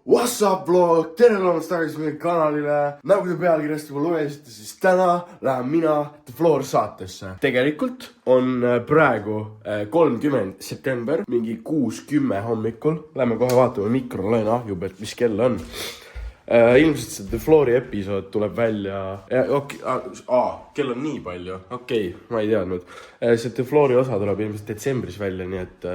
What's up vlog, tere tulemast tagasi meie kanalile. Nagu te pealkirjast juba lugesite, siis täna lähen mina The Floor saatesse. Tegelikult on praegu 30 september, mingi 6:10 hommikul. Lähme kohe vaatame, mikro lõin ahjub, et mis kell on. Ilmselt see The Floori episood tuleb välja kell on nii palju, ma ei teadnud. See The Floori osa tuleb ilmselt detsembris välja, nii et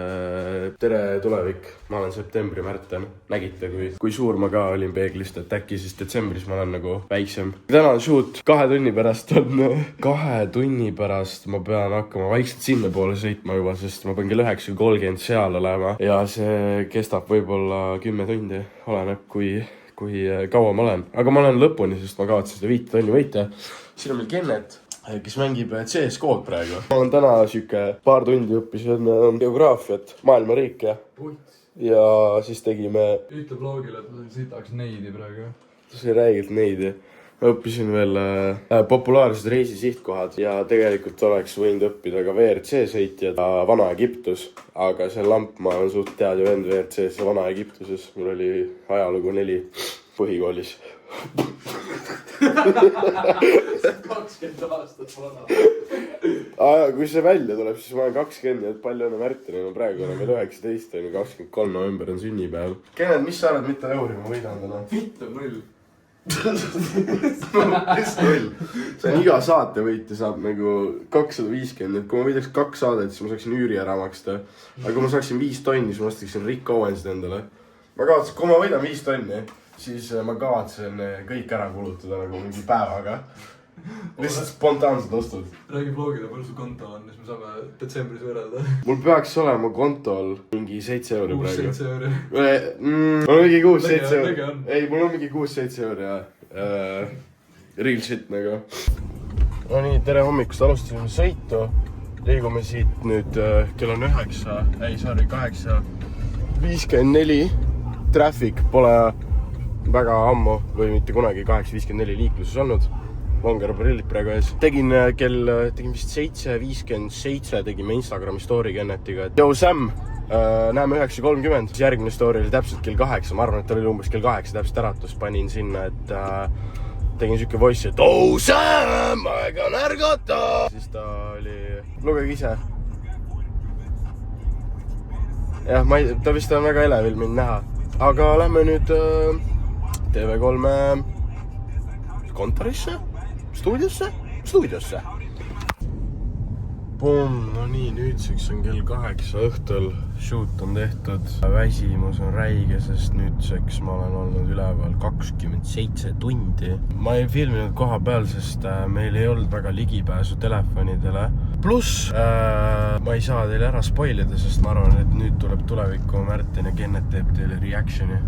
tere tulevik, ma olen septembri Märten. Nägite, kui suur ma ka olin peeglist, et äkki siis detsembris ma olen nagu väiksem. Täna on shoot 2 tunni pärast on 2 tunni pärast ma pean hakkama vaikselt sinna poole sõitma juba, sest ma pean kell 9:30 seal olema ja see kestab võib-olla 10 tundi, oleneb kui kaua ma olen. Aga ma olen lõpuni, sest ma kavatsen seda 5 tonni võita. Siin on meil Kennet, kes mängib CS-kood praegu. Ma olen täna siuke paar tundi õppisin geograafiat, maailmariike. Ja siis tegime... Ütle blogile, et ma sitaks neidi praegu. See räägilt neidi. Ma õppisin veel populaarsed reisisihtkohad ja tegelikult oleks võinud õppida ka WRC sõitjad Vana-Egiptus, aga see lamp, ma olen suht teadja vend WRC-s ja Vana-Egiptuses. Mul oli ajalugu 4 põhikoolis. 20 aastat vana. Kui see välja tuleb, siis ma olen 20, et palju õnne Märtenil on praegu, olen veel 19, 23 november on sünnipäev. Kennet, mis sa arvad, mitte euri ma võidan täna? Mitte 0. Kes null? See on iga saate võitja saab nagu 250, et kui ma võidaks 2 saadet, siis ma saaksin üüri ära maksta. Aga kui ma saaksin 5 tonni, siis ma ostaksin Rick Owensid endale. Kui ma võidan 5 tonni, siis ma kavatsen kõik ära kulutada nagu mingi päevaga. Lihtsalt spontaansed ostud. Räägi blogile, palju su konto on, siis me saame detsembris võrrelda. Mul peaks olema kontol mingi 7 euri praegu. 6-7 euri. Mul on mingi 6-7 euri. Lege on. Ei, mul on mingi 6-7 euri ja real shit nagu. No nii, tere hommikust, alustasime sõitu. Liigume siit nüüd, kell on 8:54. Traffic pole väga ammu või mitte kunagi 8:54 liikluses olnud. Longer prillid praegu ees. Tegin vist 7:57, tegime Instagrami story Kennetiga. Yo Sam, näeme 9:30. Järgmine story oli täpselt kell 8. Ma arvan, et oli umbes kell 8 täpselt äratus. Panin sinna, et tegin siuke voice, et oh Sam, aeg on ärgata. Siis ta oli... Lugege ise. Jah, ta vist on väga elevil mind näha. Aga lähme nüüd TV3 kontorisse. Stuudiosse. No nii, nüüdseks on kell 8 õhtul. Shoot on tehtud. Väsimus on räige, sest nüüdseks ma olen olnud üleval 27 tundi. Ma ei filminud koha peal, sest meil ei olnud väga ligipääsu telefonidele. Pluss ma ei saa teile ära spoilida, sest ma arvan, et nüüd tuleb tuleviku Märten ja Kennet teeb teile reactioni.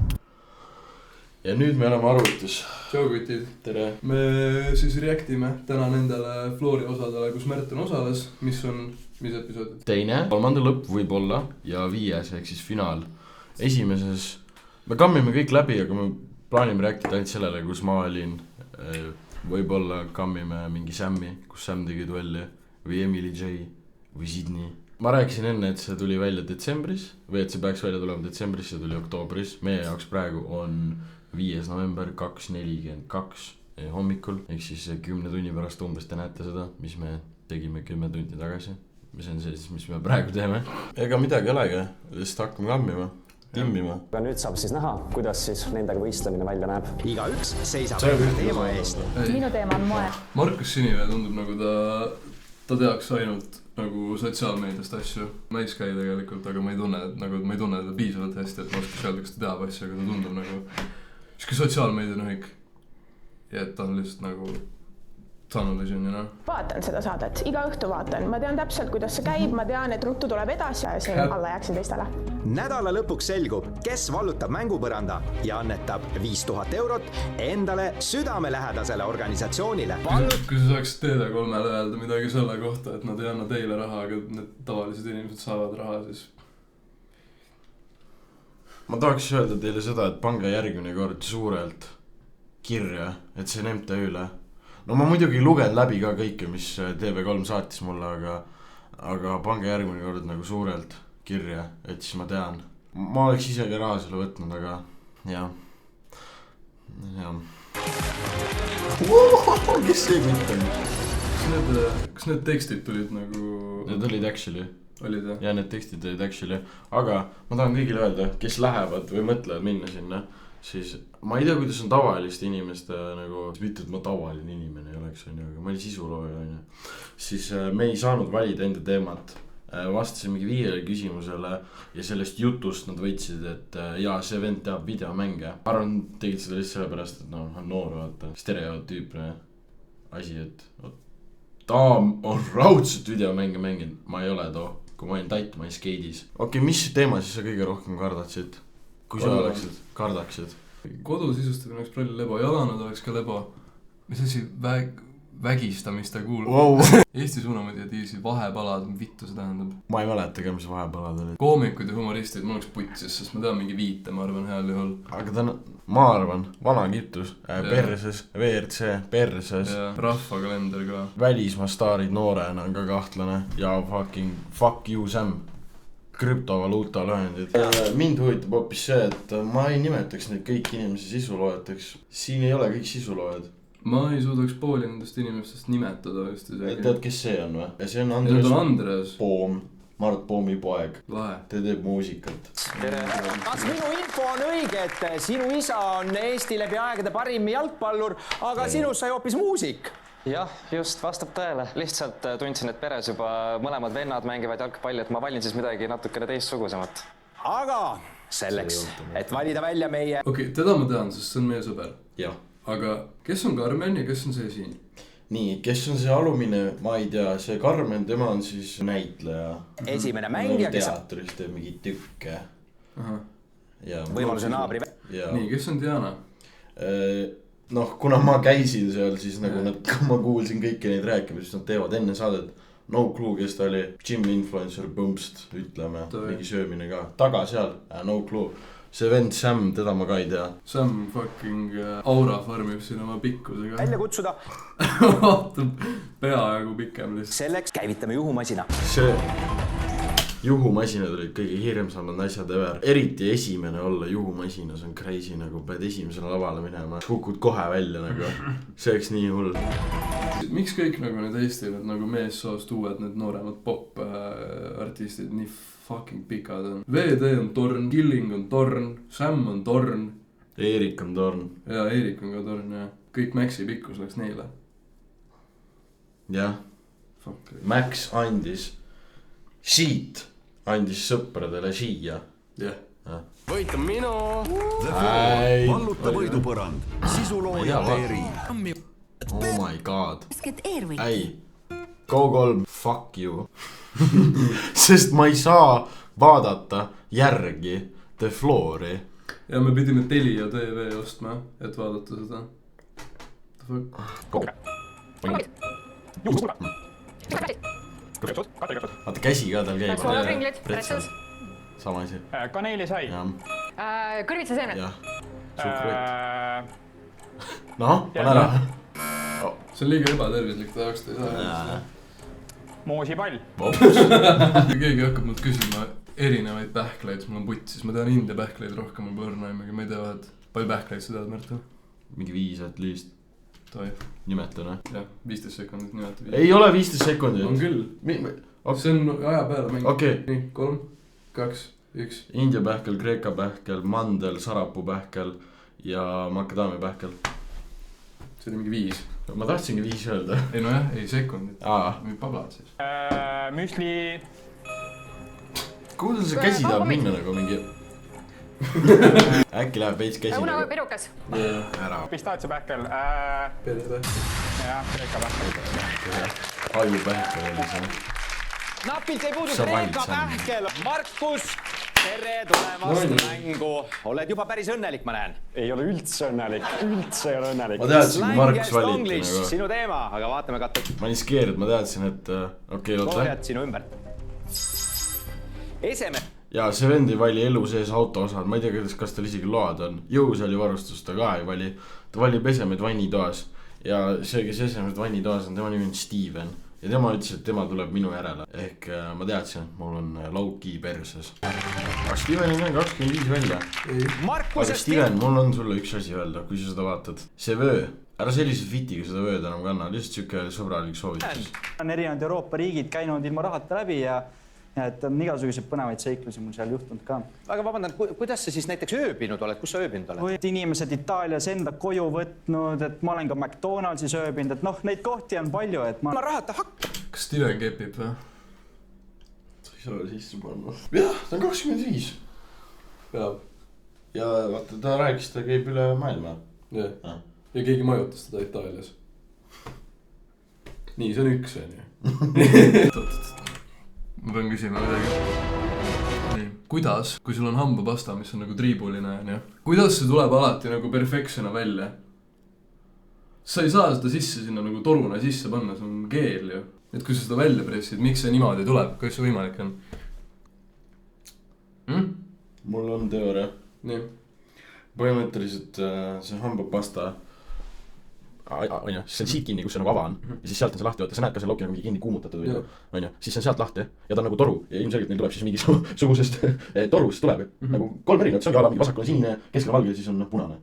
Ja nüüd me oleme arvutis. Tšau kutid. Tere. Me siis reactime täna nendele Floori osadele, kus Märten osales. Mis episoodid? 2, 3. lõpp võib-olla ja 5, ehk siis finaal. Esimeses me kammime kõik läbi, aga me plaanime reactida ainult sellele, kus ma olin. Võib-olla kammime mingi Sammi, kus Sam tegi duelli, või Emily J või Sydney. Ma rääkisin enne, et see tuli välja detsembris või et see peaks välja tulema detsembris, see tuli oktoobris. Meie jaoks praegu on 5. november 2:42 hommikul, ehk siis 10 tunni pärast umbes te näete seda, mis me tegime 10 tundi tagasi. See on see, mis me praegu teeme. Ega midagi olegi, lihtsalt hakkame kammima, timmima. Aga nüüd saab siis näha, kuidas siis nendega võistlemine välja näeb. Igaüks seisab teema eest. Minu teema on moe. Markus Sinivee tundub nagu ta teaks ainult nagu sotsiaalmeediast asju. Ma ei skai tegelikult, aga ma ei tunne teda piisavalt hästi, et ma oskas öelda, kas ta teab asju, aga ta tundub nagu siuke sotsiaalmeedia nõhik. Ja et ta on lihtsalt nagu Tannulisin, Vaatan seda saadet, iga õhtu vaatan. Ma tean täpselt, kuidas see käib. Ma tean, et ruttu tuleb edasi ja siin alla jääksin teistele. Nädala lõpuks selgub, kes vallutab mängupõranda ja annetab 5000 eurot endale südamelähedasele organisatsioonile. Kui sa saaks TV3-le öelda midagi selle kohta, et nad ei anna teile raha, aga need tavalised inimesed saavad raha, siis... Ma tahaks öelda teile seda, et pange järgmine kord suurelt kirja, et see on MTÜ-le. No ma muidugi lugen läbi ka kõike, mis TV3 saatis mulle, aga pange järgmine kord nagu suurelt kirja, et siis ma tean, ma oleks isegi raha selle võtnud, aga jah. Kes see kutt on? Kas need tekstid tulid nagu... Need olid actually. Olid jah? Ja need tekstid olid actually. Aga ma tahan kõigile öelda, kes lähevad või mõtlevad minna sinna, siis ma ei tea, kuidas on tavaliste inimeste nagu, mitte et ma tavaline inimene ei oleks, aga ma olin sisulooja, siis me ei saanud valida enda teemat. Vastasin mingi 5 küsimusele ja sellest jutust nad võitsid, et jaa, see vend teab videomänge. Arvan, tegid seda lihtsalt sellepärast, et no, on noor, vaata, stereotüüpne asi, et ta on raudselt videomänge mänginud, ma ei ole too, kui ma olin tait, ma olin skeidis. Okei, mis teema siis sa kõige rohkem kardaksid? Kui sa oleksid, kardaksid? Kodu sisustamine oleks palju lebo, jalanud oleks ka lebo. Mis asi vägistamista kuulub? Wow. Eesti suunamad ja tiisi vahepalad, vittu see tähendab. Ma ei mäletagi, mis vahepalad olid. Koomikud ja humoristid, ma oleks putsis, sest ma tean mingi 5, ma arvan, heal juhul. Aga ta on, ma arvan, vana Egiptus, perses, WRC, perses. Ja rahvakalender ka. Välismaa staarid noorena on ka kahtlane ja fuck you Sam. Krüptovaluuta lühendid. Mind huvitab hoopis see, et ma ei nimetaks neid kõik inimesi sisuloojateks. Siin ei ole kõik sisuloojad. Ma ei suudaks pooli nendest inimestest nimetada just isegi. Tead, kes see on või? Ja see on Andres Poom, Mart Poomi poeg. Lahe. Ta teeb muusikat. Kas minu info on õige, et sinu isa on Eesti läbi aegade parim jalgpallur, aga sinust sai hoopis muusik? Jah, just vastab tõele. Lihtsalt tundsin, et peres juba mõlemad vennad mängivad jalgpalli, et ma valin siis midagi natukene teistsugusemat. Aga selleks, et valida välja meie... Okei, teda ma tean, sest see on meie sõber. Jah. Aga kes on Karmen ja kes on see siin? Nii, kes on see alumine, ma ei tea, see Karmen, tema on siis näitleja. Esimene mängija, kes... Teatris teeb mingi tükke. Võimaluse naabri... Nii, kes on Diana? Noh, kuna ma käisin seal, siis nagu ma kuulsin kõiki neid rääkima, siis nad teevad enne saadet. No clue, kes ta oli. Gym influencer Pumpst, ütleme. Mingi söömine ka. Taga seal, no clue. See vend Sam, teda ma ka ei tea. Sam fucking aura farmib siin oma pikkusega. Välja kutsuda. Vaatab peaaegu pikem lihtsalt. Selleks käivitame juhumasina. See juhumasinad olid kõige hirmsamad asjad ever. Eriti esimene olla juhumasinas on crazy, nagu pead esimesele lavale minema. Kukud kohe välja nagu. See oleks nii hull. Miks kõik nagu need Eesti, need nagu meessoost uued, need nooremad pop-artistid nii fucking pikad on? VD on Torn, Killing on Torn, Sam on Torn. Eerik on Torn. Ja Eerik on ka Torn, jah. Kõik Maxi pikkus läks neile. Jah. Max andis Sheet andis sõpradele siia. Jah. Võit on minu. Valluta võidupõrand. Sisulooja Eeri. Oh my god. Ei. Go3, fuck you. Sest ma ei saa vaadata järgi The Floori. Ja me pidime Telia TV ostma, et vaadata seda. Vaata käsi ka tal käib. Pretzel. Sama asi. Kaneelisai. Kõrvitsaseemned. Jah. Suhkrut. Noh, pane ära. See on liiga ebatervislik, ta jaoks ta ei saa. Moosipall. Kui keegi hakkab mult küsima erinevaid pähkleid, siis mul on putt, siis ma tean India pähkleid rohkem, ma pole õrnaimegi, ma ei tea, et palju pähkleid sa tead, Märtu? Mingi 5 at least. Toi. Nimetane. Jah, 15 sekundit nimeta. Ei ole 15 sekundit. On küll. See on aja peale mängib. Okei. Nii, 3, 2, 1. India pähkel, Kreeka pähkel, mandel, sarapuu pähkel ja makadaamia pähkel. See oli mingi 5. Ma tahtsingi 5 öelda. Ei no jah, ei sekundit. Mingi pablad siis. Müsli. Kuhu see käsi tahab minna nagu mingi... Äkki läheb veits käsi nagu... Unaperukas. Ära. Pistaatsiapähkel. Persepähkel. Jah, Kreeka pähkel. Ajupähkel oli see. Napilt ei puudu Kreeka pähkel. Markus, tere tulemast mängu. Oled juba päris õnnelik, ma näen. Ei ole üldse õnnelik. Üldse ei ole õnnelik. Ma teadsin, et Markus valiti nagu... Sinu teema, aga vaatame katte. Ma olin skeerid, ma teadsin, et... Okei, oota. Loojad sinu ümber. Eseme. Ja see vend ei vali elu sees auto osad. Ma ei tea, kas tal isegi load on. Jõusaali varustus ta ka ei vali. Ta valib esemed vannitoas. Ja see, kes esemed vannitoas on, tema nimi on Steven. ja tema ütles, et tema tuleb minu järele. Ehk ma teadsin, et mul on lauki perses. Aga Stevenil on 25 välja. Aga Steven, mul on sulle üks asi öelda, kui sa seda vaatad. See vöö, ära sellised fitiga seda vööd enam kanna, lihtsalt siuke sõbralik soovitus. On erinevad Euroopa riigid käinud ilma rahata läbi ja et on igasuguseid põnevaid seiklusi mul seal juhtunud ka. Aga vabandan, kuidas sa siis näiteks ööbinud oled? Kus sa ööbinud oled? Või inimesed Itaalias enda koju võtnud, et ma olen ka McDonaldsis ööbinud, et neid kohti on palju, et ma rahata Kas Steven kepib või? Sa ei saa sisse panna. Jah, ta on 25. Peab. Ja vaata, ta rääkis, ta käib üle maailma. Ja keegi majutas teda Itaalias. Nii, see on üks, on Ma pean küsima midagi. Kuidas, kui sul on hambapasta, mis on nagu triibuline, kuidas see tuleb alati nagu perfektsena välja? Sa ei saa seda sisse sinna nagu toruna sisse panna, see on keel ju. Et kui sa seda välja pressid, miks see niimoodi tuleb, kuidas see võimalik on? Mul on teooria. Nii. Põhimõtteliselt see hambapasta siis on siit kinni, kus see nagu ava on ja siis sealt on see lahti, sa näed ka see lauki nagu mingi kinni kuumutatud siis see on sealt lahti ja ta on nagu toru ja ilmselgelt neil tuleb siis mingisugusest torust tuleb nagu 3 erinevat, see ongi ala mingi vasakul on sinine, keskel valge ja siis on punane.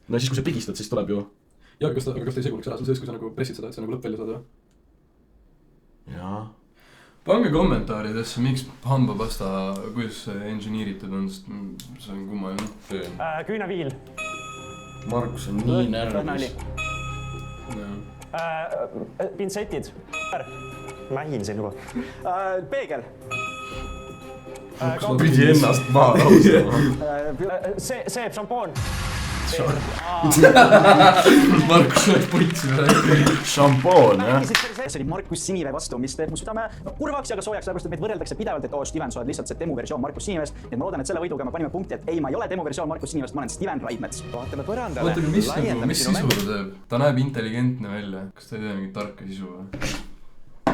No siis kui sa pigistad, siis tuleb ju. Ja kas ta ei seguleks ära, see on sees, kui sa nagu pressid seda, et see nagu lõpp välja saada? Jaa. Pange kommentaaridesse, miks hambapasta, kuidas see engineeritud on, sest see on kummaline. Küünaviil. Markus on nii närvis. Pintsetid. Mähin siin juba. Peegel. Kas ma pidi ennast maha lausama? Seep, šampoon. Markus oleks putsi või? Šampoon, jah. See oli Markus Sinivee vastu, mis teeb mu südame kurvaks ja ka soojaks, sellepärast, et meid võrreldakse pidevalt, et Steven, sa oled lihtsalt see demo versioon Markus Sinivest. Et ma loodan, et selle võiduga me panime punkti, et ei, ma ei ole demo versioon Markus Sinivest, ma olen Steven Raidmets. Vaatame põrandale. Vaatame, mis sisu ta teeb? Ta näeb intelligentne välja. Kas ta ei tee mingit tarka sisu või?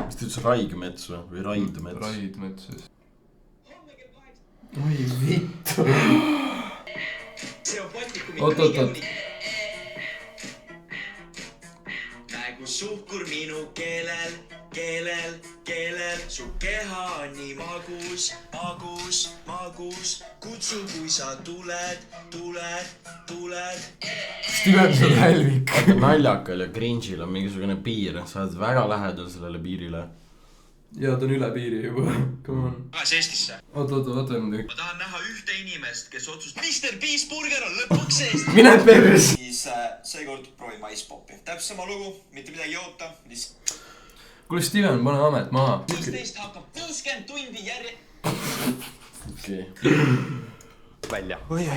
Mis ta ütles Raigmets või Raidmets? Raidmets siis. Oi vittu. Oot. Nagu suhkur minu keelel, su keha on nii magus, kutsu kui sa tuled. Steven, sa oled hälvik. Vaata naljakal ja cringe'il on mingisugune piir, sa oled väga lähedal sellele piirile. Ja ta on üle piiri juba, come on. Kas Eestisse? Oot, muidugi. Ma tahan näha ühte inimest, kes otsustab Mr. Beast burger on lõpuks Eestis. Mine perres! Siis seekord proovi maispoppi. Täpselt sama lugu, mitte midagi joota. Kuule Steven, pane amet maha. 15 hakkab 60 tundi järje. Okei. Välja. Oi.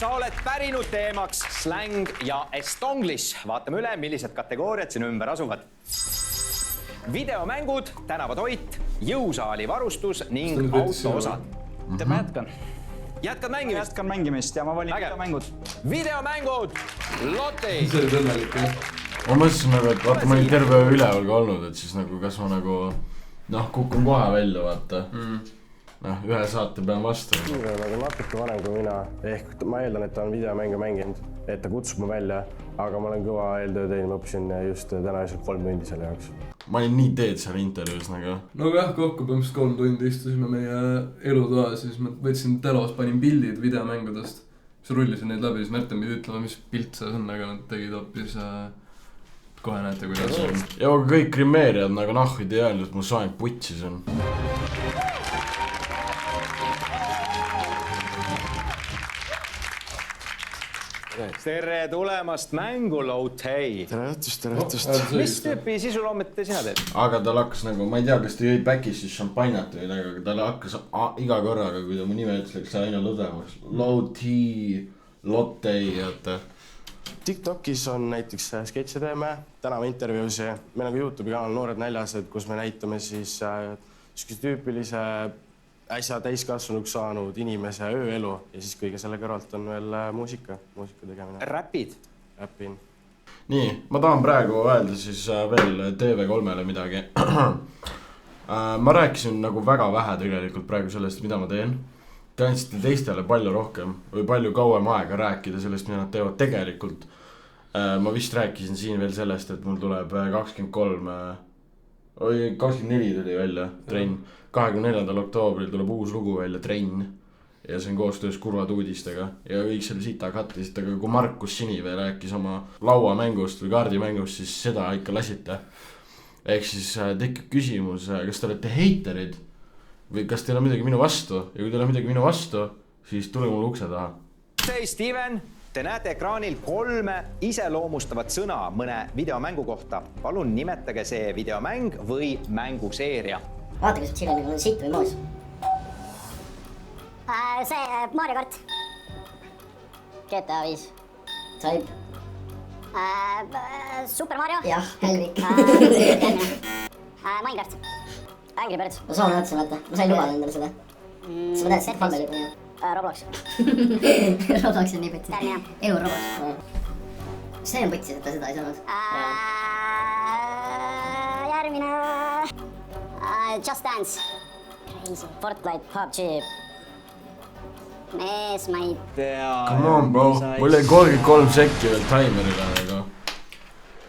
Sa oled pärinud teemaks släng ja estonglish. Vaatame üle, millised kategooriad siin ümber asuvad. Videomängud, tänavatoit, jõusaali varustus ning autoosad. Ma jätkan. Jätkad mängimist? Jätkan mängimist ja ma valin videomängud. Videomängud, Lotti! See oli õnnelik, jah? Ma mõtlesin nagu, et vaata, ma olin terve üleval ka olnud, et siis nagu kas ma nagu kukun kohe välja, vaata. Ühe saate pean vastu. Niiga nagu natuke vanem kui mina, ehk ma eeldan, et ta on videomänge mänginud, et ta kutsub mu välja, aga ma olen kõva eeltöö teinud, ma õppisin just täna 3 tundi selle jaoks. Ma olin nii teed seal intervjuus nagu. No jah, kokku põhimõtteliselt 3 tundi istusime meie elutoas, siis ma võtsin telos, panin pildid videomängudest. Siis rullisin neid läbi, siis Märten pidi ütlema, mis pilt see on, aga nad tegid hoopis kohe näete, kuidas see on. Ja aga kõik krimeerijad nagu nahvid ei öelnud, et mu soeng putsis on. Tere tulemast mängu, Loutei! Tere õhtust! Mis tüüpi sisuloomet sina teed? Aga tal hakkas nagu, ma ei tea, kas ta jõi backis siis šampanjat või midagi, aga tal hakkas iga korraga, kui ta mu nime ütles, läks aina lõdvemaks. Loutei, Lottei, jätta. TikTokis on näiteks sketše teeme, tänavaintervjuusi. Me nagu YouTube'i kanal Noored Näljased, kus me näitame siis tüüpilise äsja täiskasvanuks saanud inimese ööelu ja siis kõige selle kõrvalt on veel muusika tegemine. Räpid? Räpin. Nii, ma tahan praegu öelda siis veel TV3-le midagi. Ma rääkisin nagu väga vähe tegelikult praegu sellest, mida ma teen. Te andsite teistele palju rohkem või palju kauem aega rääkida sellest, mida nad teevad tegelikult. ma vist rääkisin siin veel sellest, et mul tuleb 24 tuli välja trenn. 24. oktoobril tuleb uus lugu välja, Trenn. Ja see on koostöös Kurvad uudistega ja kõik selle sita kattisid, aga kui Markus Sinivee rääkis oma lauamängust või kaardimängust, siis seda ikka lasite. Ehk siis tekib küsimus, kas te olete heiterid või kas teil on midagi minu vastu ja kui teil on midagi minu vastu, siis tule mulle ukse taha. Steven, te näete ekraanil 3 iseloomustavat sõna mõne videomängu kohta. Palun nimetage see videomäng või mänguseeria. Vaata, kas Chile on sitt või moos. See Mario Kart. GTA 5. Saib. Super Mario. Jah, Helvik. Minecraft. Angry Birds. Ma saan näidata, vaata. Ma sain lubada endale seda. Sa ma tead, seda Falbeli pole. Roblox. Roblox on nii põtsi. Elu Roblox. See on põtsi, et ta seda ei saanud. Järgmine. Just Dance. Crazy. Fortnite, PUBG. Mees, ma ei tea. Come on, bro. Mul oli 33 sekki veel timerile, aga...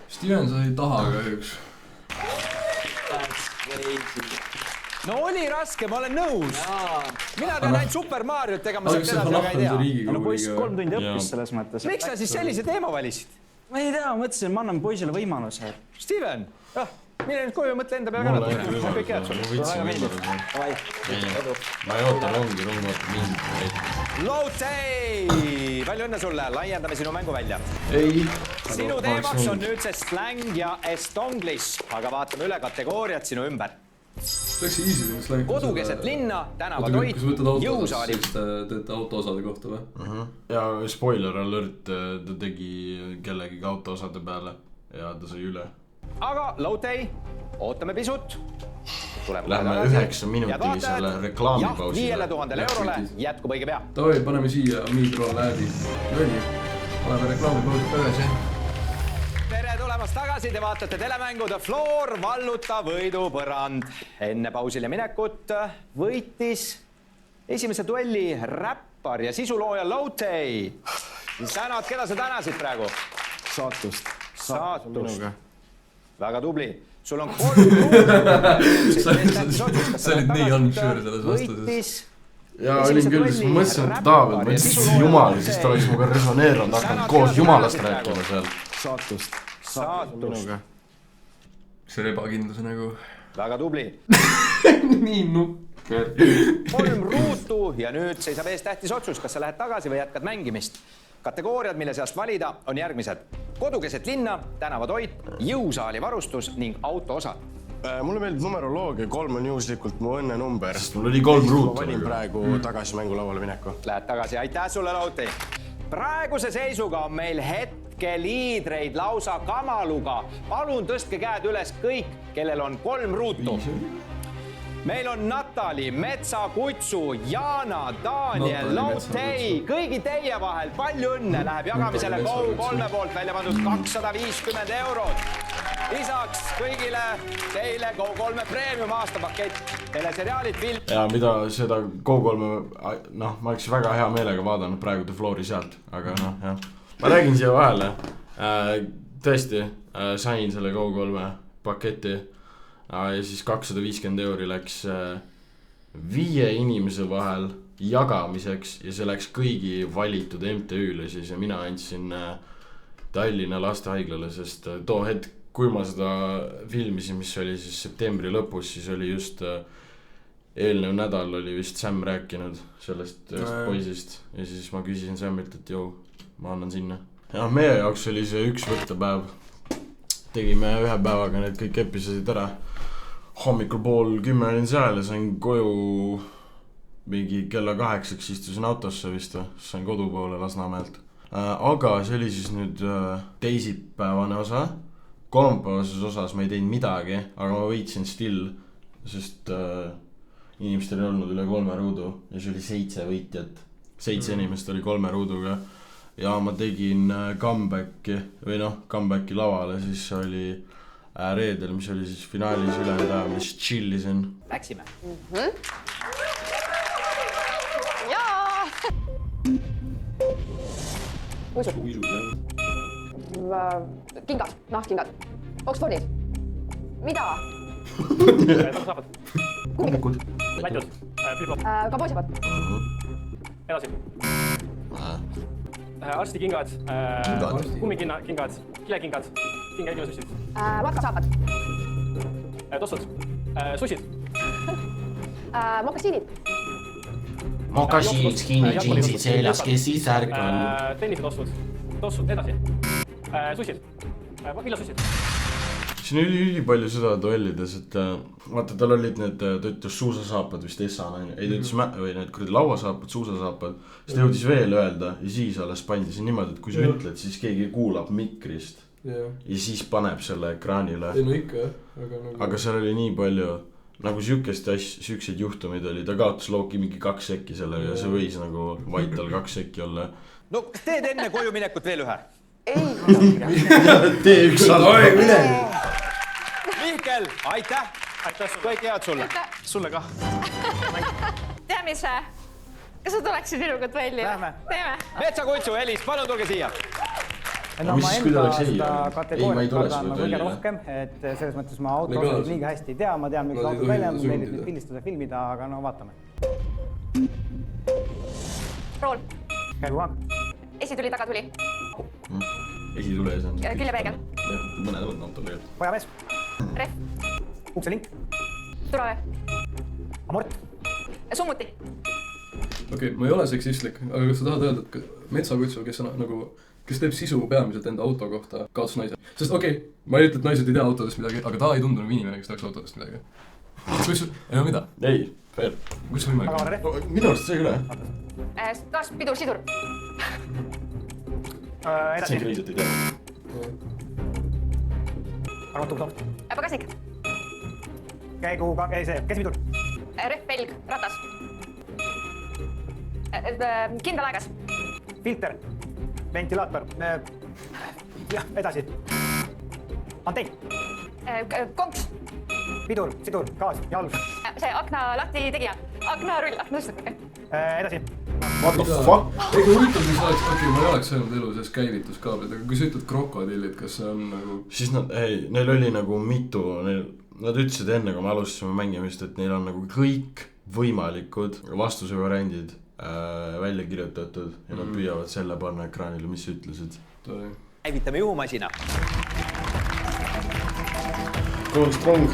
Steven, sa ei taha kahjuks. No oli raske, ma olen nõus. Mina tean ainult Super Mariot, ega ma sealt edasi väga ei tea. No poiss 3 tundi õppis selles mõttes. Miks sa siis sellise teema valisid? Ma ei tea, mõtlesin, ma annan poisile võimaluse. Steven, mine nüüd koju, mõtle enda peale ka natuke. Kõik head sul. Ma ei oota rongi, rong ootab mind. Loutei! Palju õnne sulle, laiendame sinu mängu välja. Ei. Sinu teemaks on nüüd see släng ja estonglish, aga vaatame üle kategooriad sinu ümber. Kodukeset linna, tänavatoit, jõusaali. Siis te teete autoosade kohta või? Ja spoiler alert, ta tegi kellegi autoosade peale ja ta sai üle. Aga Loutei, ootame pisut. Lähme 9 minutilisele reklaamipausile. 5000 eurole jätkub õige pea. Tavai, paneme siia Midro läädi. Nõni, oleme reklaamipausid tagasi. Tere tulemast tagasi, te vaatate telemängu The Floor, valluta võidupõrand. Enne pausile minekut võitis esimese duelli räppar ja sisulooja Loutei. Tänad, keda sa tänasid praegu? Saatust. Saatust. Väga tubli. Sul on 3 ruudu. Sa olid nii unsure selles vastuses. Ja olin küll, siis ma mõtlesin, et David, ma ütlesin Jumal, siis ta oleks muga resoneerunud, hakanud koos Jumalast rääkima seal. Saatust. Saatust. See on ebakindluse nagu. Väga tubli. Nii nukker. 3 ruutu ja nüüd seisab ees tähtis otsus, kas sa lähed tagasi või jätkad mängimist. Kategooriad, mille seast valida, on järgmised. Kodukeset linna, tänavatoit, jõusaali varustus ning autoosad. Mulle meeldib numeroloogia, 3 on juhuslikult mu õnne number. Sest mul oli 3 ruutu. Ma valin praegu tagasi mängulauale mineku. Lähed tagasi, aitäh sulle, Loutei. Praeguse seisuga on meil hetke liidreid lausa kamaluga. Palun tõstke käed üles kõik, kellel on 3 ruutu. Meil on Natali, Metsakutsu, Jana, Daniel, Loutei, kõigi teie vahel. Palju õnne, läheb jagamisele Go3 poolt välja pandud 250 eurot. Lisaks kõigile teile Go3 premium aastapakett, teleseriaalid, film. Ja mida seda Go3, ma oleks väga hea meelega vaadanud praegu The Floori sealt, aga jah. Ma räägin siia vahele. Tõesti, sain selle Go3 paketi. Ja siis 250 euri läks 5 inimese vahel jagamiseks ja see läks kõigi valitud MTÜ-le siis ja mina andsin Tallinna lastehaiglale, sest too hetk, kui ma seda filmisin, mis oli siis septembri lõpus, siis oli just eelnev nädal oli vist Sam rääkinud sellest ühest poisist ja siis ma küsisin Samilt, et joo, ma annan sinna. Ja meie jaoks oli see üks võttepäev. Tegime 1 päevaga need kõik episoodid ära. Hommikul 9:30 olin seal ja sain koju mingi kella 8-ks istusin autosse vist või, sain kodu poole Lasnamäelt. Aga see oli siis nüüd teisipäevane osa. Kolmapäevases osas ma ei teinud midagi, aga ma võitsin still, sest inimestel ei olnud üle 3 ruudu ja see oli 7 võitjat. 7 inimest oli 3 ruuduga ja ma tegin comebacki lavale, siis oli reedel, mis oli siis finaalis ülejäänud ajal, mis chillisin. Läksime. Jaa! kingad, nahkkingad. Oxfordid. Mida? Tagusaapad. kummikud. Lätud. Kaboosiapad. Edasi. Arstikingad. Kummikingad. Kilekingad. Kingaegilasüstid. Matkasaapad. Tossud. Sussid. Mokassiinid. Mokasiinid, skiinid, džiinsid seljas, kes siis särk on? Tennise tossud, edasi. Sussid. Villasussid. siin oli ülipalju seda duellides, et vaata, tal olid need, ta ütles suusasaapad vist Essana, ei ta ütles või need kuradi lauasaapad, suusasaapad. Siis ta jõudis veel öelda ja siis alles pandi siin niimoodi, et kui sa ütled, siis keegi kuulab mikrist. Ja siis paneb selle ekraanile. Ei no ikka, aga seal oli nii palju, nagu siukseid juhtumid oli, ta kaotas Looki mingi 2 sekki selle ja see võis nagu Vaital 2 sekki olla. No kas teed enne koju minekut veel ühe? Ei. Tee üks alla. Mihkel, aitäh! Kõik head sulle. Sulle ka. Tea mis vä? Kas sa tuleksid minuga duelli? Teeme. Metsakutsu, Elis, palun tulge siia. No mis siis, kui ta oleks ei? Ei, ma ei tule sulle kõige duellile. rohkem, et selles mõttes ma autosid liiga hästi ei tea, ma tean, miks autod välja on, meeldib nüüd pildistada, filmida, aga no vaatame. Rool. Käiguvaang. Esituli, tagatuli. Esitule ees on. Küljepeegel. Mõned on autol tegelikult. Pajamees. Ref. Ukselink. Turave. Amort. Summuti. Okei, ma ei ole seksistlik, aga kas sa tahad öelda, et metsakutsu, kes on nagu, kes teeb sisu peamiselt enda auto kohta, kaotas naise. Sest okei, ma ei ütle, et naised ei tea autodest midagi, aga ta ei tundu nagu inimene, kes teaks autodest midagi. Ei no mida? Ei, fair. Kus võimalik? Minu arust see küle. Gaas, pidur, sidur. Edasi. See kriiselt ei tea. Arvatukoht. Pagasnik. Keskmidur. Ref, pelg, ratas. Kindel aegas. Filter. Ventilaator. Jah, edasi. Antenn. Konks. Pidur, sidur, gaas, jalg. See akna lahti tegija. Aknarull, aknastab. Edasi. What the fuck? Ei, kui huvitav, kui sa oleks, okei, ma ei oleks öelnud elu sees käivituskaablid, aga kui sa ütled krokodillid, kas see on nagu... Siis nad, neil oli nagu mitu, nad ütlesid enne, kui me alustasime mängimist, et neil on nagu kõik võimalikud vastuse variandid välja kirjutatud ja nad püüavad selle panna ekraanile, mis sa ütlesid. Käivitame juhumasina. Kool sprung.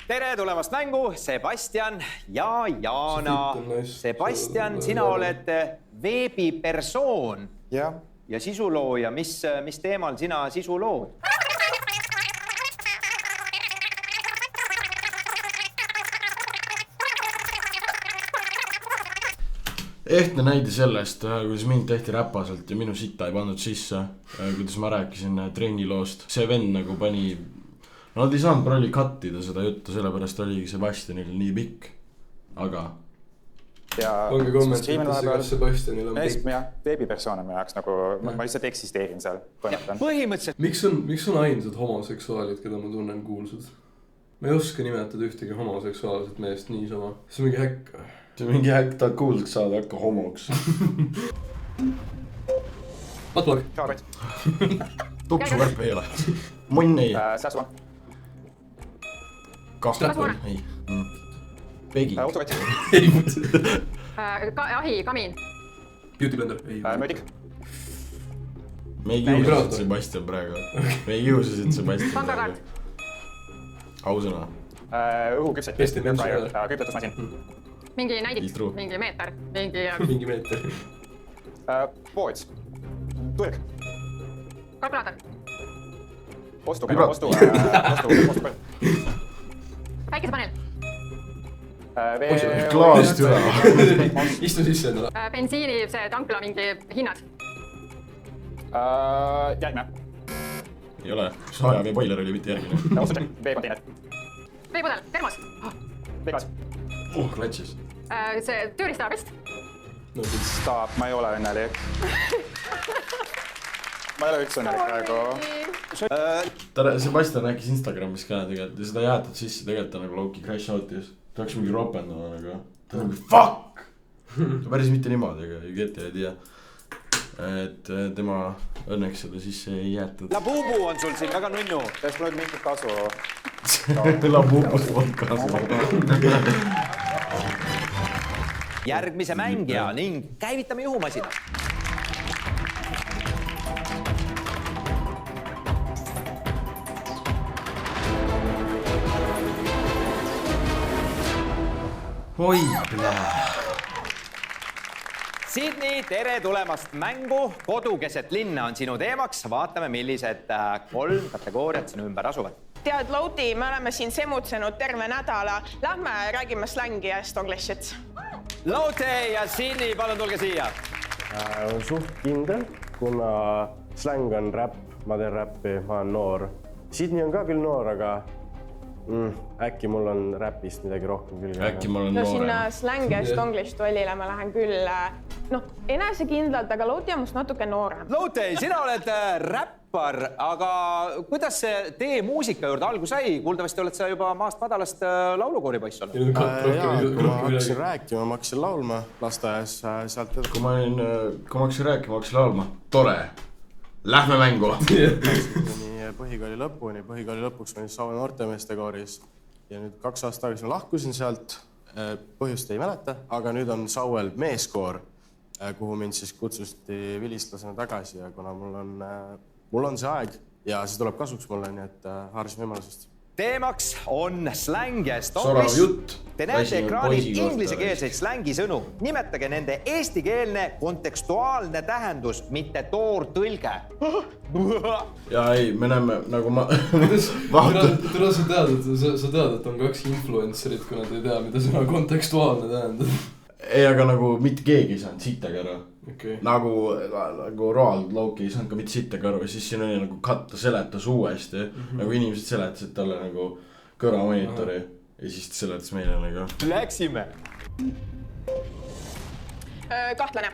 Tere tulemast mängu, Sebastian ja Jana. Sebastian, sina oled veebipersoon ja sisulooja. Mis teemal sina sisu lood? Ehtne näide sellest, kuidas mind tehti räpaselt ja minu sita ei pandud sisse, kuidas ma rääkisin trenniloost. See vend nagu pani... Nad ei saanud prolli kattida seda juttu, sellepärast oligi Sebastianil nii pikk, aga... Pange kommentitesse, kas Sebastianil on pikk. Veebipersoon on minu jaoks nagu, ma lihtsalt eksisteerin seal. Põhimõtteliselt. Miks on ainsad homoseksuaalid, keda ma tunnen kuulsud? Ma ei oska nimetada ühtegi homoseksuaalset meest niisama. See on mingi häkk. See on mingi häkk, tahad kuulsaks saada, hakka homoks. Matplug. Kaarvet. Tuksuvärp ei ole. Munn ei. Sääsva. Kastakul, ei. Pegi. Autokott. Ahi, kamin. Beauty blender, ei. Möödik. Me ei kiusasid Sebastian praegu. Me ei kiusasid Sebastian praegu. Pangakaart. Ausõna. Õhuküpset. Küpsetusmasin. Mingi näidik, mingi meeter, mingi meeter. Pood. Turg. Kalkulaator. Ostu. Päikesepaneel. Klaast üle. Istu sisse endale. Bensiini, see tankla mingi hinnad. Jääme. Ei ole, saaja boiler oli mitte järgine. Ostu, veekonteiner. Veepudel, termos. Veegas. Klatšis. See tööristavest. Staap, ma ei ole õnnelik. ma ei ole üldse õnnelik praegu. Sebastian rääkis Instagramis ka tegelikult ja seda ei jäetud sisse, tegelikult ta nagu Loki crash out'is. Ta oleks mingi ropendama nagu, ta nagu fuck! Päris mitte niimoodi, aga ei keti, ei tea. Et tema õnneks seda sisse ei jäetud. Labubu on sul siin väga nunnu. Täiesti pole mingit kasu. Labubust pole kasu. Järgmise mängija ning käivitame juhumasina. Oi, plää. Sydney, tere tulemast mängu. Kodu keset linna on sinu teemaks. Vaatame, millised 3 kategooriat sinu ümber asuvad. Tead, Louti, me oleme siin semutsenud terve nädala. Lähme räägime slängi ja estonglishit. Louti ja Sydney, palun tulge siia. On suht kindel, kuna släng on räpp, ma teen räppi, ma olen noor. Sydney on ka küll noor, aga äkki mul on räpist midagi rohkem küll. Äkki mul on no noorem. sinna släng ja estonglish duellile ma lähen küll, enesekindlalt, aga Louti on must natuke noorem. Louti, sina oled räppar, aga kuidas see tee muusika juurde algu sai? Kuuldavasti oled sa juba maast madalast laulukooripoiss olnud. Kui ma hakkasin rääkima, ma hakkasin laulma lasteaias sealt. Kui ma hakkasin rääkima, ma hakkasin laulma. Tore. Lähme mängu. Põhikooli lõpuks ma olin Saue noortemeeste kooris ja nüüd 2 aastat tagasi ma lahkusin sealt, põhjust ei mäleta, aga nüüd on Sauel meeskoor, kuhu mind siis kutsusti vilistlasena tagasi ja kuna mul on see aeg ja see tuleb kasuks mulle, nii et haarasin võimalusest. Teemaks on släng ja estonglish. Te näete ekraanil inglisekeelseid slängisõnu. Nimetage nende eestikeelne kontekstuaalne tähendus, mitte toortõlge. Ja ei, me näeme nagu ma... Tere, sa tead, et on 2 influencerit, kui nad ei tea, mida sõna kontekstuaalne tähendab. Ei, aga nagu mitte keegi ei saanud sittagi aru. Okay. Nagu Roald Loki ei saanud ka mitte sittagi aru. Siis siin oli nagu katta seletas uuesti. Nagu inimesed seletasid talle nagu kõrvamonitori. Ja siis ta seletas meile nagu. Läksime. Kahtlane.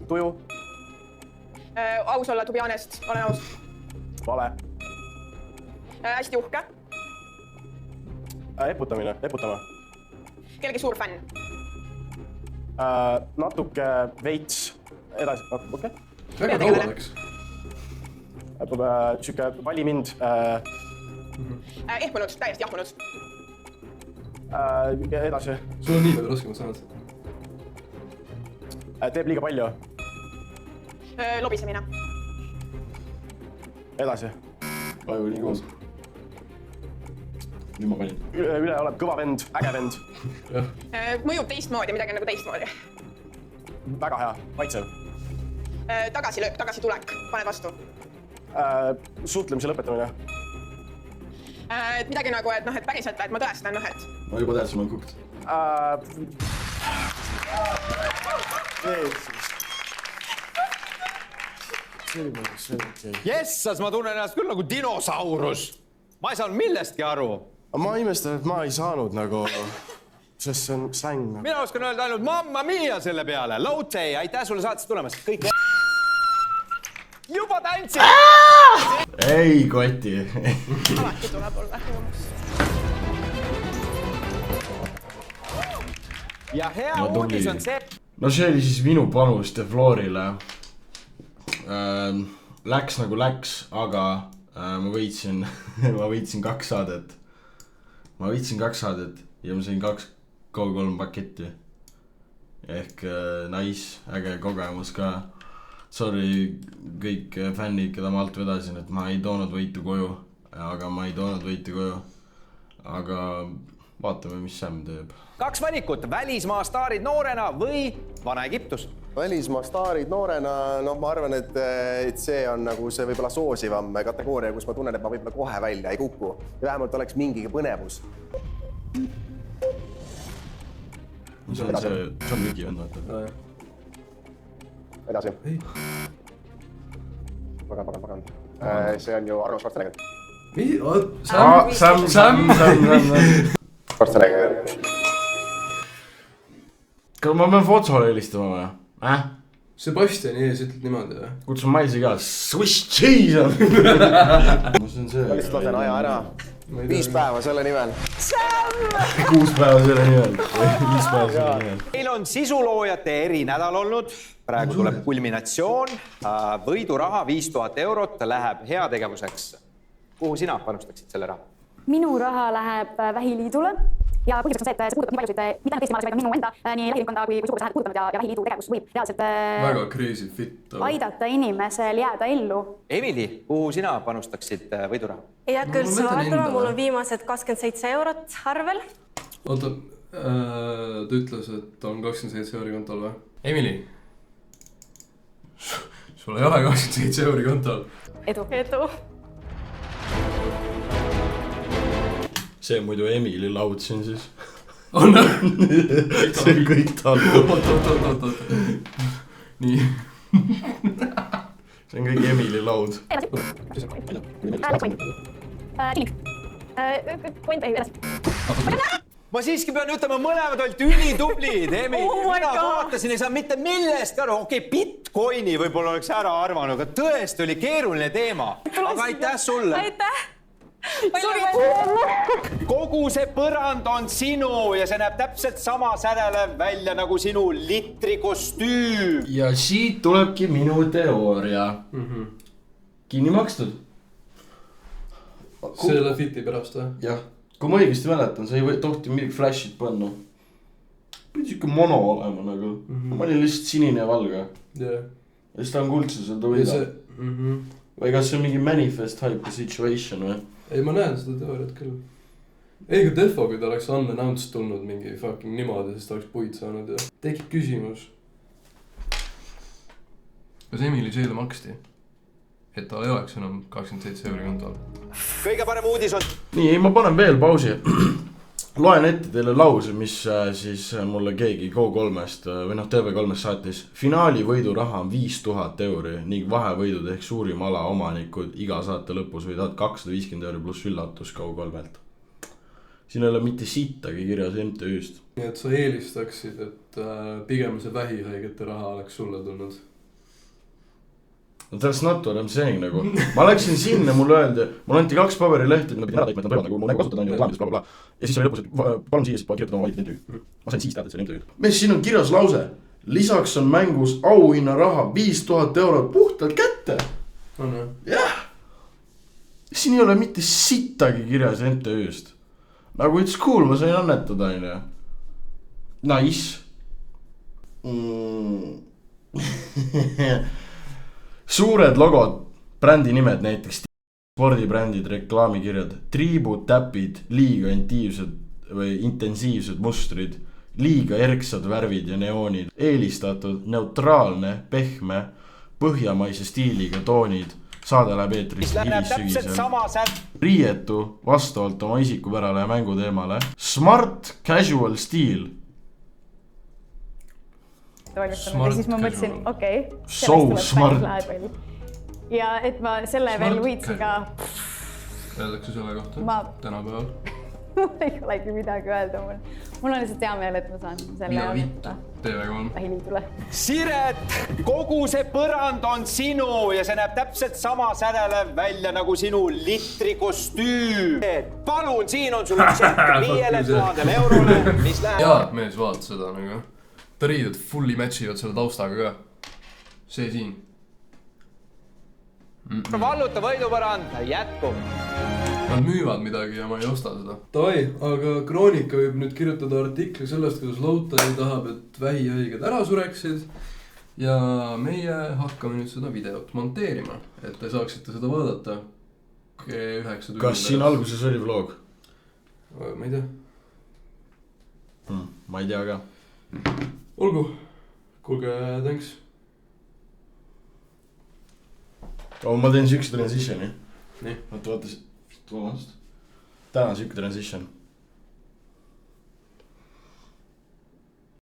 Tuju. Aus olla, to be honest. Olen aus. Vale. Hästi uhke. Eputama. Kellegi suur fänn. Natuke veits edasi. Okay. Väga kaua läks. Siuke vali mind. Ehmunud, täiesti jahmunud. Edasi. Sul on nii palju raske, ma saan seda. Teeb liiga palju. Lobisemine. Edasi. Aju nii koos. Nüüd ma valin. Üle oleb kõva vend, äge vend. Mõjub teistmoodi, midagi nagu teistmoodi. Väga hea, maitsev. Tagasilöök, tagasitulek, paned vastu. Suhtlemise lõpetamine. Midagi nagu, et päriselt, et ma tõestan, et... Ma juba teadsin, ma olen kukt. Jessas, ma tunnen ennast küll nagu dinosaurus. Ma ei saanud millestki aru. Ma imestan, et ma ei saanud nagu... Sest see on släng. Mina oskan öelda ainult mamma mia selle peale. Louti, aitäh sulle saatest tulemas. Kõik juba tantsid! Ei, Koti. Alati tuleb olla rõõmus. Ja hea uudis on see... No see oli siis minu panus The Floorile. Läks nagu läks, aga ma võitsin 2 saadet. Ma võitsin 2 saadet ja ma sain 2 Go3 paketti. Ehk nice, äge kogemus ka. Sorry kõik fännid, keda ma alt vedasin, et ma ei toonud võitu koju. Aga vaatame, mis Sam teeb. 2 valikut, välismaa staarid noorena või Vana Egiptus? Välismaa staarid noorena, ma arvan, et see on nagu see võib-olla soosivam kategooria, kus ma tunnen, et ma võib-olla kohe välja ei kuku. Ja vähemalt oleks mingigi põnevus. See on see John Wicki on, vaata. Edasi. Pagan. See on ju Arnold Schwarzenegger. Sam. Schwarzenegger. Kas ma pean Fotsole helistama või? Sebastiani ees ütled niimoodi või? Kutsun Maisi ka, Swiss cheese on. Ma lihtsalt lasen aja ära. 5 päeva selle nimel. 6 päeva selle nimel. 5 päeva selle nimel. Meil on sisuloojate erinädal olnud. Praegu tuleb kulminatsioon. Võiduraha 5000 eurot läheb heategevuseks. Kuhu sina panustaksid selle raha? Minu raha läheb Vähiliidule. Ja põhjuseks on see, et see puudutab nii paljusid, mitte ainult Eesti maalaisi, vaid minu enda nii lähiringkonda kui sugudes läheb puudutanud ja Vähiliidu tegevus võib reaalselt väga crazy fit aidata inimesel jääda ellu. Emily, kuhu sina panustaksid võiduraha? Ei hakka üldse vaatama, mul on viimased 27 eurot arvel. Oota, ta ütles, et on 27 euri kontol või? Emily, sul ei ole 27 euri kontol. Edu. See muidu Emily laud siin siis. On? See on kõik tal. Oot. Nii. See on kõik Emily laud. Ma siiski pean ütlema, mõlemad olid ülitublid. Mina vaatasin, ei saa mitte millest aru. Okei, Bitcoini võib-olla oleks ära arvanud, aga tõesti oli keeruline teema. Aga aitäh sulle. Aitäh. Kogu see põrand on sinu ja see näeb täpselt sama sädelev välja nagu sinu litrikostüüm. Ja siit tulebki minu teooria. Kinni makstud. Selle fiti pärast või? Jah. Kui ma õigesti mäletan, sa ei tohti midagi flashit panna. Pidi siuke mono olema nagu. Ma olin lihtsalt sinine ja valge. Ja siis ta on kuldse, seda võidab. Või kas see on mingi manifest hype situation või? Ei, ma näen seda teooriat küll. Ei, kui Defo, kui ta oleks unannounced tulnud mingi fucking niimoodi, siis ta oleks puid saanud ja tekib küsimus. Kas Emily J-le maksti? Et tal ei oleks enam 27 euri kontol. Kõige parem uudis on... Nii, ei, ma panen veel pausi. Loen ette teile lause, mis siis mulle keegi Go3-st või TV3-st saatis. Finaali võiduraha on 5000 euri ning vahevõidud ehk suurim ala omanikud iga saate lõpus võidavad 250 euri pluss üllatus Go3-lt. Siin ei ole mitte sittagi kirjas MTÜ-st. Nii et sa eelistaksid, et pigem see vähihaigete raha oleks sulle tulnud? That's not what I'm saying nagu. Ma läksin sinna, mulle öeldi, mul anti 2 paberilehti, mida pidin ära täitma, et nad võivad nagu mul kasutada reklaamides blablabla. Ja siis oli lõpus, et palun siia, siis kirjutada oma valitud MTÜ. Ma sain siis teada, et see oli MTÜ. Mees, siin on kirjas lause. Lisaks on mängus auhinna raha 5000 eurot puhtalt kätte. On või? Jah. Siin ei ole mitte sittagi kirjas MTÜ-st. Nagu it's cool, ma sain annetada, aine. Nice. Suured logod, brändi nimed näiteks spordibrändid, reklaamikirjad, triibud, täpid, liiga intensiivsed mustrid, liiga erksad värvid ja neoonid, eelistatud, neutraalne, pehme, põhjamaise stiiliga toonid, saade läheb eetrisse hilissügisel, riietu vastavalt oma isikupärale ja mänguteemale, smart casual stiil. Ja siis ma mõtlesin, okei. So smart. Ja et ma selle veel võitsin ka. Öeldakse selle kohta tänapäeval? Mul ei olegi midagi öelda. Mul on lihtsalt hea meel, et ma saan selle anda Vähiliidule. Siret, kogu see põrand on sinu ja see näeb täpselt sama sädelev välja nagu sinu litrikostüüm. Palun, siin on sul tšekk 5000 eurole, mis läheb. Jaa, mees vaat seda nagu. Ta riidud fully matchivad selle taustaga ka. See siin. Valluta võidupärand, jätkub. Nad müüvad midagi ja ma ei osta seda. Tavai, aga Kroonika võib nüüd kirjutada artikli sellest, kuidas Loutari tahab, et vähihaiged ära sureksid. Ja meie hakkame nüüd seda videot monteerima, et te saaksite seda vaadata. Kas siin alguses oli vlog? Ma ei tea. Ma ei tea ka. Olgu, kuulge, thanks. Ma teen siukse transitioni. Nii. Vaata, vaatasid. Täna siuke transition.